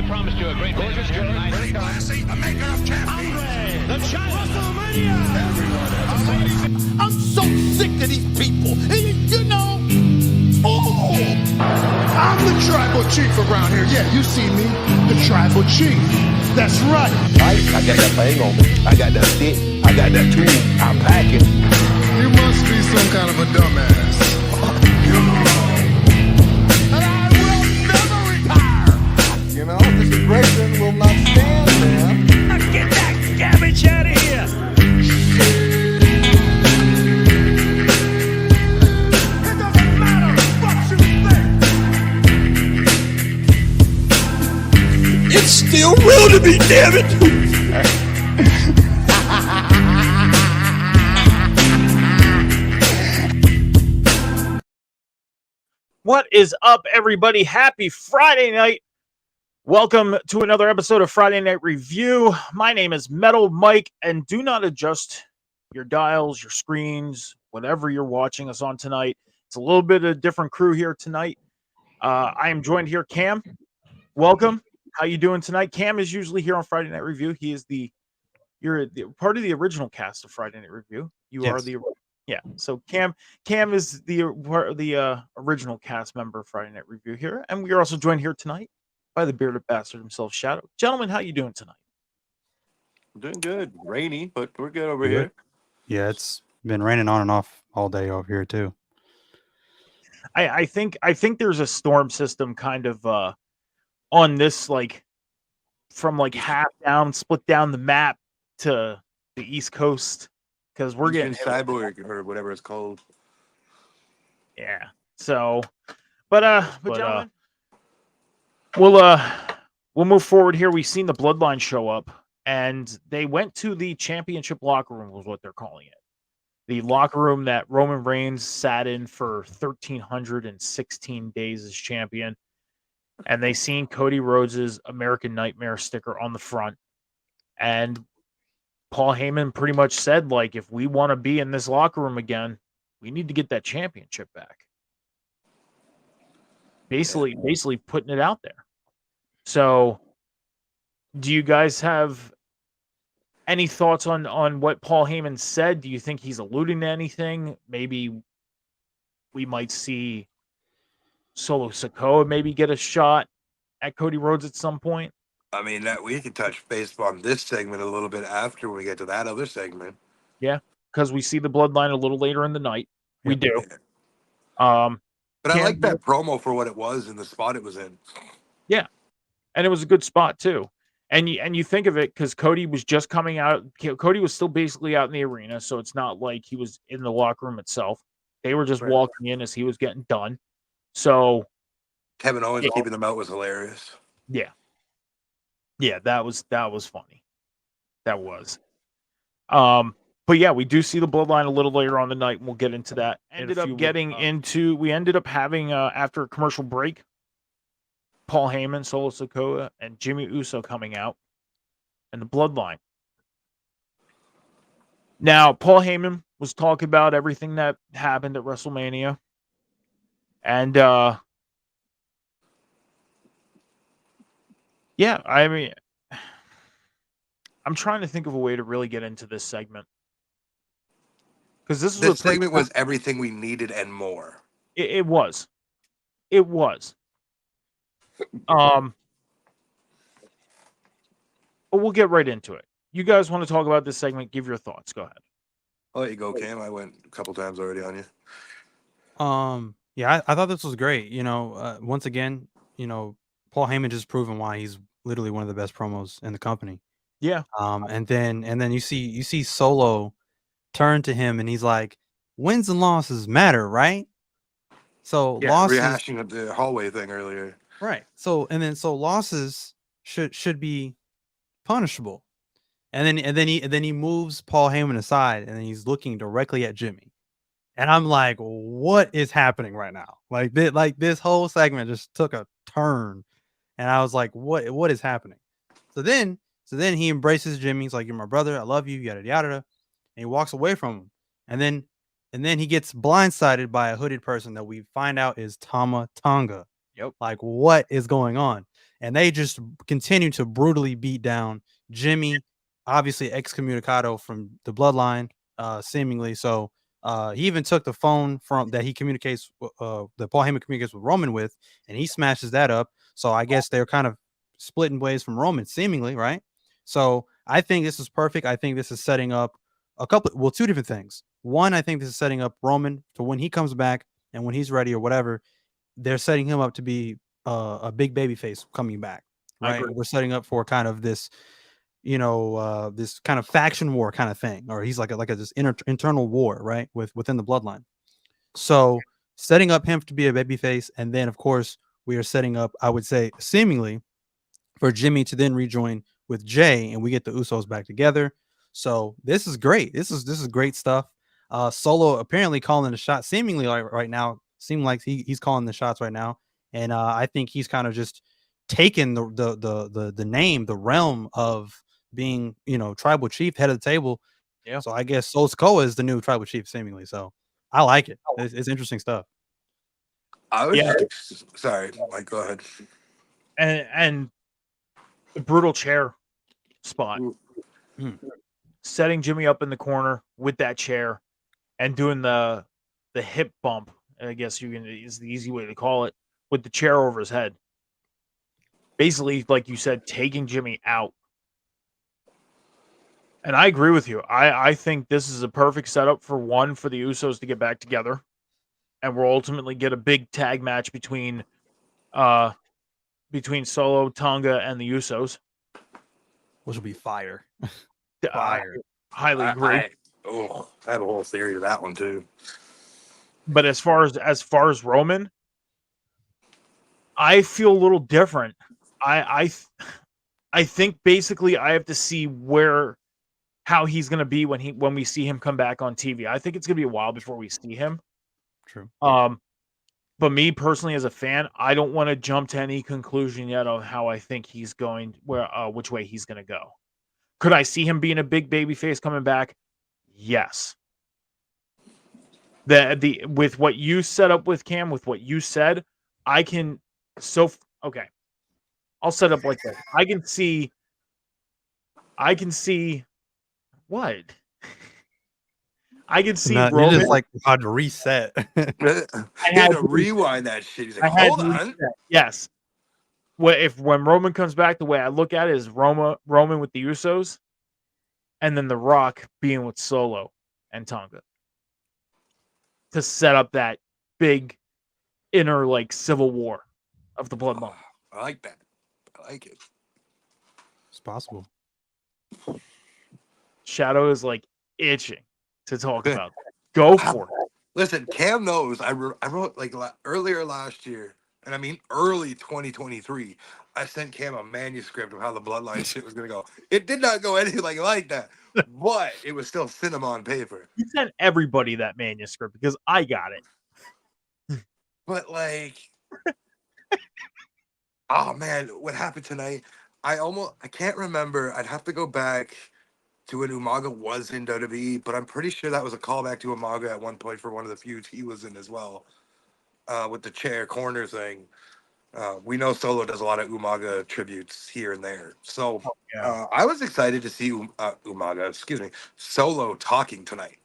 promised you a great gorgeous girl tonight. Very classy, a maker of champions. The giant. I'm so sick of these people. You know, I'm the tribal chief around here. Yeah, you see me, the tribal chief. That's right. I got that thing on me. I got that stick. I got that tool. I'm packing. You must be some kind of a dumbass. And I will never retire. You know, this aggression will not stand, man. Get that garbage out of here. It doesn't matter what you think. It's still real to me, damn it. What is up, everybody? Happy Friday night. Welcome to another episode of Friday Night Review. My name is Metal Mike, and do not adjust your dials, your screens, whatever you're watching us on tonight. It's a little bit of a different crew here tonight. I am joined here, Cam. Welcome. How you doing tonight? Cam is usually here on Friday Night Review. He is you're part of the original cast of Friday Night Review. You are the Yeah, so Cam is the original cast member of Friday Night Review here, and we are also joined here tonight by the bearded bastard himself, Shadow. Gentlemen, how you doing tonight? I'm doing good. Rainy, but we're good over here. Yeah, it's been raining on and off all day over here too. I think there's a storm system kind of on this, like from like half down, split down the map to the East Coast. Because we're getting Cyborg or whatever it's called. Yeah. So, but gentlemen, we'll move forward here. We've seen the Bloodline show up, and they went to the championship locker room, was what they're calling it. The locker room that Roman Reigns sat in for 1,316 days as champion, and they seen Cody Rhodes' American Nightmare sticker on the front, and Paul Heyman pretty much said, like, if we want to be in this locker room again, we need to get that championship back. Basically putting it out there. So, do you guys have any thoughts on what Paul Heyman said? Do you think he's alluding to anything? Maybe we might see Solo Sikoa maybe get a shot at Cody Rhodes at some point? I mean, that we could touch base on this segment a little bit after when we get to that other segment. Yeah, because we see the Bloodline a little later in the night. We do. Yeah. But I like that promo for what it was and the spot it was in. Yeah, and it was a good spot too. And you think of it, because Cody was just coming out. Cody was still basically out in the arena, so it's not like he was in the locker room itself. They were just walking in as he was getting done. So Kevin Owens keeping them out was hilarious. Yeah. Yeah, that was funny. That was. But yeah, we do see the Bloodline a little later on the night, and we'll get into that. We ended up having after a commercial break, Paul Heyman, Solo Sikoa, and Jimmy Uso coming out, and the Bloodline. Now, Paul Heyman was talking about everything that happened at WrestleMania, and yeah, I mean, I'm trying to think of a way to really get into this segment. Because this segment was everything we needed and more. It was. It was. But we'll get right into it. You guys want to talk about this segment? Give your thoughts. Go ahead. I'll let you go, Cam. I went a couple times already on you. Yeah, I thought this was great. Once again, Paul Heyman just proven why he's literally one of the best promos in the company. Yeah. And then you see Solo turn to him and he's like, wins and losses matter, right? So losses, rehashing the hallway thing earlier. Right. So losses should be punishable. And then he moves Paul Heyman aside and then he's looking directly at Jimmy. And I'm like, what is happening right now? Like this whole segment just took a turn. And I was like, what is happening? So then he embraces Jimmy. He's like, you're my brother. I love you. Yada, yada. And he walks away from him. And then he gets blindsided by a hooded person that we find out is Tama Tonga. Yep. Like, what is going on? And they just continue to brutally beat down Jimmy, obviously excommunicado from the bloodline, seemingly. So he even took the phone from that he communicates, that Paul Heyman communicates with Roman with, and he smashes that up. So I guess they're kind of splitting ways from Roman, seemingly, right? So I think this is perfect. I think this is setting up two different things. One, I think this is setting up Roman to when he comes back and when he's ready or whatever, they're setting him up to be a big baby face coming back, I right? agree. We're setting up for kind of this, this kind of faction war kind of thing, or he's like this internal war, right, within the bloodline. So setting up him to be a baby face, and then of course we are setting up, I would say, seemingly for Jimmy to then rejoin with Jay, and we get the Usos back together. So this is great. This is great stuff. Solo apparently calling the shot, seemingly like right now. Seem like he's calling the shots right now, and I think he's kind of just taken the name, the realm of being, tribal chief, head of the table. Yeah. So I guess Sol Sikoa is the new tribal chief, seemingly. So I like it. It's interesting stuff. I was Yeah. just sorry, Mike. Go ahead. And the brutal chair spot, setting Jimmy up in the corner with that chair and doing the hip bump, I guess is the easy way to call it, with the chair over his head. Basically, like you said, taking Jimmy out. And I agree with you. I think this is a perfect setup for the Usos to get back together, and we'll ultimately get a big tag match between Solo, Tonga, and the Usos. Which will be fire. I highly agree. I have a whole theory to that one too. But as far as Roman, I feel a little different. I think basically I have to see how he's going to be when we see him come back on TV. I think it's going to be a while before we see him. True. But me personally as a fan, I don't want to jump to any conclusion yet of how I think he's going, which way he's going to go. Could I see him being a big baby face coming back? Yes. With what you set up with Cam, with what you said, I can okay. I'll set up like this. I can see what? I can see You're Roman. just like about to reset. He had to rewind that shit. He's like, hold on. Yes. When Roman comes back, the way I look at it is Roman with the Usos, and then The Rock being with Solo and Tonga to set up that big inner civil war of the bloodline. I like that. I like it. It's possible. Shadow is itching to talk about that. Go for it. Listen, Cam knows. I wrote earlier last year, and I mean early 2023. I sent Cam a manuscript of how the bloodline shit was gonna go. It did not go anything like that, but it was still cinema on paper. You sent everybody that manuscript because I got it. But oh man, what happened tonight? I can't remember. I'd have to go back to when Umaga was in WWE, but I'm pretty sure that was a callback to Umaga at one point for one of the feuds he was in as well, with the chair corner thing. We know Solo does a lot of Umaga tributes here and there, so I was excited to see Solo talking tonight.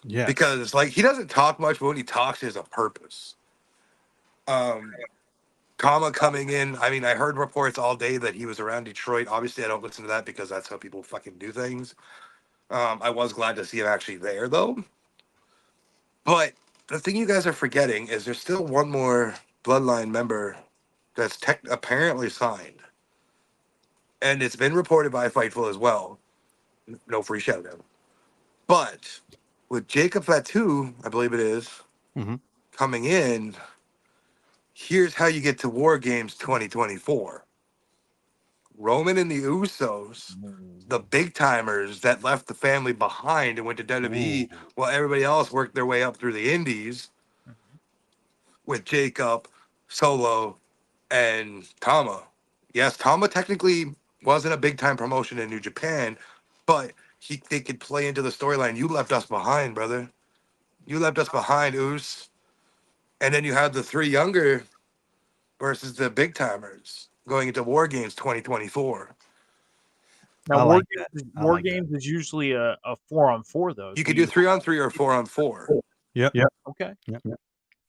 Yeah, because he doesn't talk much, but when he talks, there's a purpose. Kama coming in. I mean, I heard reports all day that he was around Detroit. Obviously, I don't listen to that because that's how people fucking do things. I was glad to see him actually there, though. But the thing you guys are forgetting is there's still one more Bloodline member that's apparently signed. And it's been reported by Fightful as well. No free shout out. But with Jacob Fatu, I believe it is, coming in, here's how you get to War Games 2024. Roman and the Usos, the big timers that left the family behind and went to WWE while everybody else worked their way up through the indies with Jacob, Solo, and Tama. Yes, Tama technically wasn't a big time promotion in New Japan, but they could play into the storyline. You left us behind, brother. You left us behind, Us. And then you have the three younger versus the big timers going into War Games 2024. Now, I War like Games, that. War Games is usually a 4-on-4 though. You So could do 3-on-3 or 4-on-4. Yep. okay. Yep.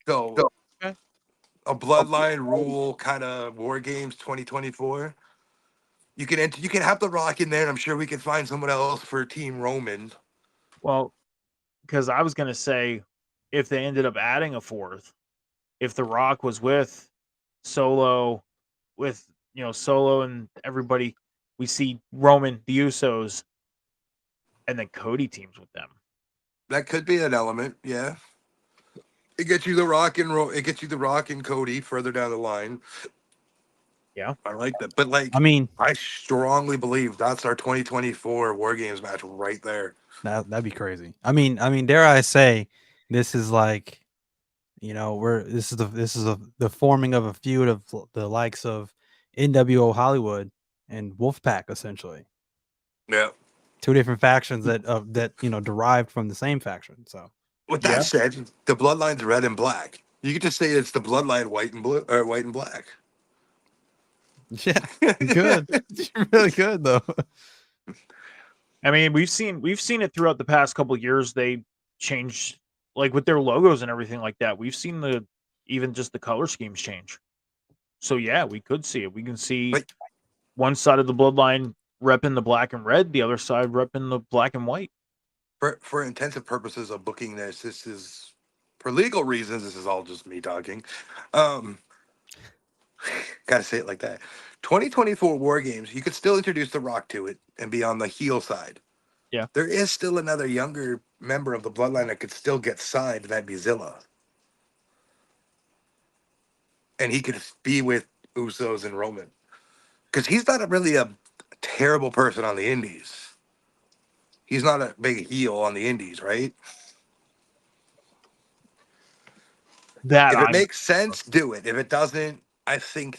So Okay. a Bloodline rule kind of War Games 2024. You can enter, you can have The Rock in there, and I'm sure we can find someone else for Team Roman. Well, because I was gonna say, if they ended up adding a fourth, if The Rock was with Solo, with Solo and everybody, we see Roman, the Usos, and then Cody teams with them. That could be an element, yeah. It gets you The Rock and it gets you The Rock and Cody further down the line. Yeah. I like that, but like, I mean, I strongly believe that's our 2024 War Games match right there. that'd be crazy. I mean, dare I say, this is like, this is the forming of a feud of the likes of NWO Hollywood and Wolfpack, essentially. Yeah. Two different factions that derived from the same faction. So With that said, the Bloodline's red and black. You could just say it's the Bloodline white and blue or white and black. yeah, good, really good though. I mean, we've seen it throughout the past couple of years. They changed, like with their logos and everything like that. We've seen even just the color schemes change. So yeah, we could see it. We can see But one side of the Bloodline repping the black and red, the other side repping the black and white. for intensive purposes of booking this is for legal reasons. This is all just me talking. Um, Gotta say it like that. 2024 War Games, you could still introduce The Rock to it and be on the heel side. Yeah. There is still another younger member of the Bloodline that could still get signed. That'd be Zilla. And he could be with Usos and Roman. Because he's not really a terrible person on the indies. He's not a big heel on the indies, right? That If it I'm makes sense, do it. If it doesn't, I think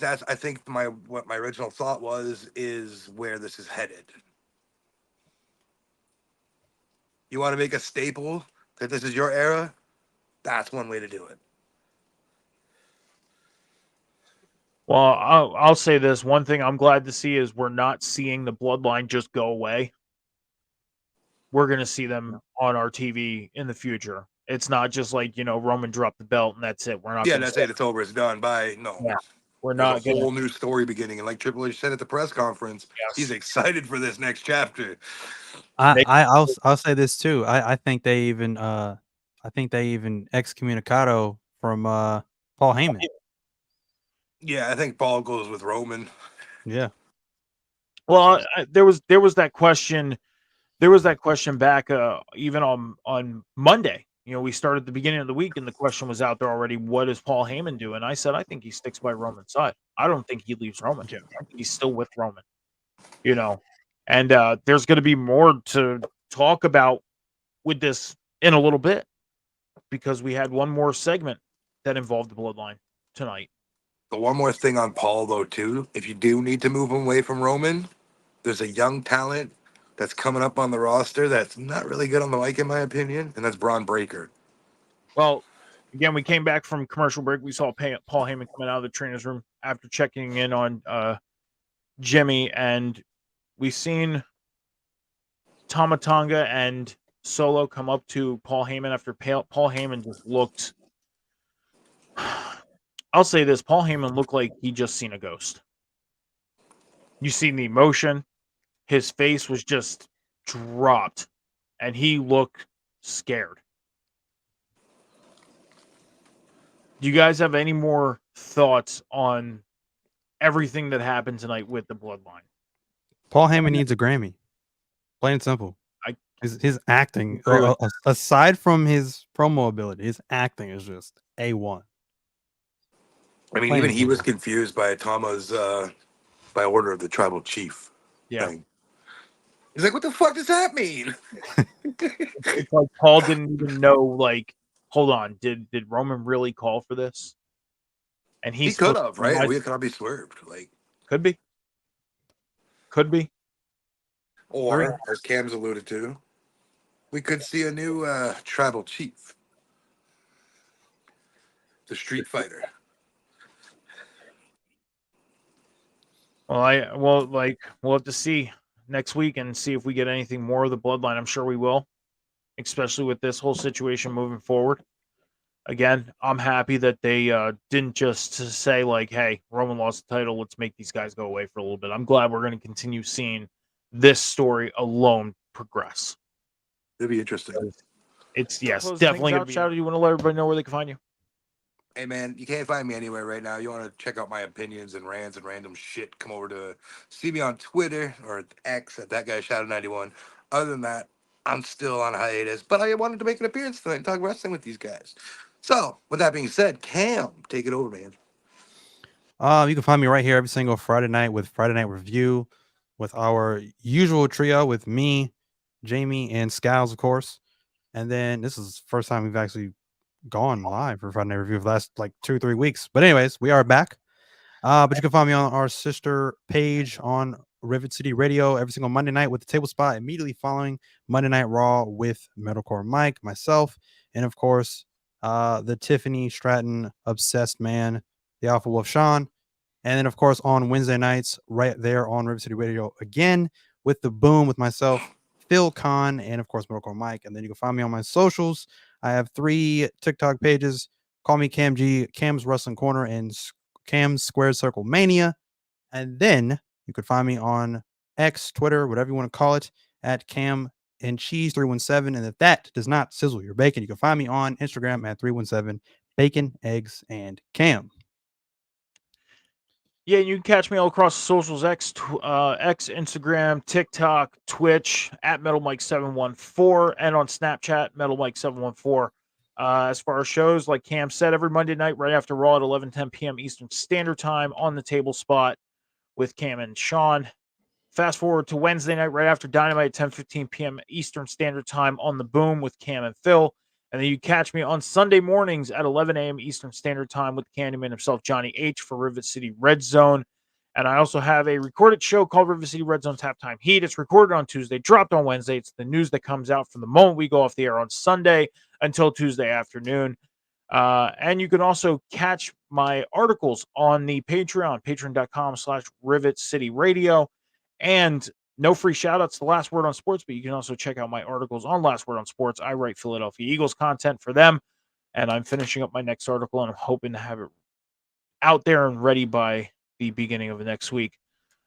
what my original thought was is where this is headed. You want to make a staple that this is your era? That's one way to do it. Well, I'll say this. One thing I'm glad to see is we're not seeing the Bloodline just go away. We're going to see them on our TV in the future. It's not just like, Roman dropped the belt and that's it. We're not Yeah, going to that's it. It's over. It's done. Bye. No. Yeah. We're There's a not going to. whole new story beginning. And like Triple H said at the press conference, he's excited for this next chapter. I'll say this too. I think they even excommunicado from Paul Heyman. Yeah, I think Paul goes with Roman. Yeah. Well, there was that question. There was that question back even on Monday. We started at the beginning of the week, and the question was out there already. What does Paul Heyman do? And I said, I think he sticks by Roman's side. I don't think he leaves Roman. Yeah. I think he's still with Roman. And there's going to be more to talk about with this in a little bit because we had one more segment that involved the Bloodline tonight. But one more thing on Paul, though, too. If you do need to move him away from Roman, there's a young talent that's coming up on the roster that's not really good on the mic, in my opinion, and that's Braun Breaker. Well, again, we came back from commercial break. We saw Paul Heyman coming out of the trainer's room after checking in on Jimmy, and we seen Tama Tonga and Solo come up to Paul Heyman after Paul Heyman just looked. I'll say this: Paul Heyman looked like he just seen a ghost. You seen the emotion; his face was just dropped, and he looked scared. Do you guys have any more thoughts on everything that happened tonight with the Bloodline? Paul Heyman needs a Grammy. Plain and simple. His acting, Agree with aside from his promo ability, his acting is just A1. I mean, Plain even and he was simple. confused by Tama's by order of the tribal chief thing. He's like, what the fuck does that mean? It's like Paul didn't even know, like, hold on, did Roman really call for this? And He could have, right? We could be swerved. Like, could be. Could be. or, as Cam's alluded to, we could see a new tribal chief. The Street Fighter. We'll have to see next week and see if we get anything more of the bloodline. I'm sure we will, especially with this whole situation moving forward. Again, I'm happy that they didn't just say like, "Hey, Roman lost the title. Let's make these guys go away for a little bit." I'm glad we're going to continue seeing this story alone progress. It'd be interesting. It's definitely going to be. Shout out, you want to let everybody know where they can find you? Hey man, you can't find me anywhere right now. You want to check out my opinions and rants and random shit? Come over to see me on Twitter or X at that guy Shadow91. Other than that, I'm still on hiatus, but I wanted to make an appearance tonight and talk wrestling with these guys. So, with that being said, Cam, take it over, man. You can find me right here every single Friday night with Friday Night Review with our usual trio with me, Jamie, and Skiles, of course. And then this is the first time we've actually gone live for Friday Night Review for the last like 2-3 weeks. But anyways, we are back. But you can find me on our sister page on Rivet City Radio every single Monday night with the table spot immediately following Monday Night Raw with Metalcore Mike, myself, and of course, the Tiffany Stratton obsessed man, the Alpha Wolf Sean. And then, of course, on Wednesday nights, right there on River City Radio again with the Boom with myself, Phil Kahn, and of course, Metalcore Mike. And then you can find me on my socials. I have 3 TikTok pages. Call me Cam G, Cam's Wrestling Corner, and Cam's Squared Circle Mania. And then you could find me on X, Twitter, whatever you want to call it, at Cam and Cheese 317. And if that does not sizzle your bacon, you can find me on Instagram at 317 Bacon, Eggs, and Cam. Yeah, you can catch me all across the socials: X, Instagram, TikTok, Twitch at Metal Mike 714, and on Snapchat Metal Mike 714. As far as shows, like Cam said, every Monday night right after Raw at 11:10 p.m. Eastern Standard Time on the table spot with Cam and Sean. Fast forward to Wednesday night right after Dynamite at 10:15 p.m. Eastern Standard Time on the Boom with Cam and Phil. And then you catch me on Sunday mornings at 11 a.m. Eastern Standard Time with Candyman himself, Johnny H, for Rivet City Red Zone. And I also have a recorded show called Rivet City Red Zone Tap Time Heat. It's recorded on Tuesday, dropped on Wednesday. It's the news that comes out from the moment we go off the air on Sunday until Tuesday afternoon. And you can also catch my articles on the Patreon, patreon.com/Rivet City Radio. And no free shout outs to Last Word on Sports, but you can also check out my articles on Last Word on Sports. I write Philadelphia Eagles content for them, and I'm finishing up my next article, and I'm hoping to have it out there and ready by the beginning of the next week.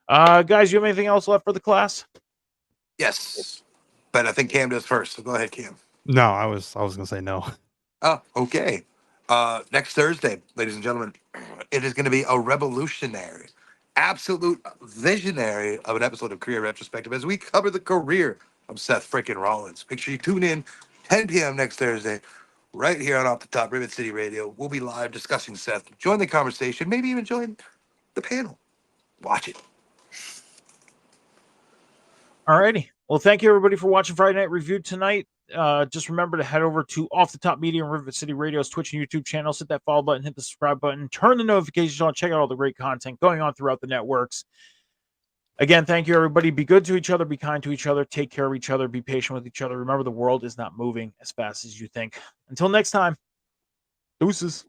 Guys, you have anything else left for the class? Yes, but I think Cam does first. So go ahead, Cam. No, I was gonna say no. Oh, okay. Next Thursday, ladies and gentlemen, it is going to be a revolutionary, absolute visionary of an episode of Career Retrospective as we cover the career of Seth freaking Rollins. Make sure you tune in 10 p.m. next Thursday, right here on Off the Top Rivet City Radio. We'll be live discussing Seth. Join the conversation, maybe even join the panel. Watch it. Alrighty. Well, thank you everybody for watching Friday Night Review tonight. Just remember to head over to Off the Top Media and Rivet City Radio's Twitch and YouTube channels. Hit that follow button, hit the subscribe button, turn the notifications on, check out all the great content going on throughout the networks. Again, thank you, everybody. Be good to each other, be kind to each other, take care of each other, be patient with each other. Remember, the world is not moving as fast as you think. Until next time, deuces.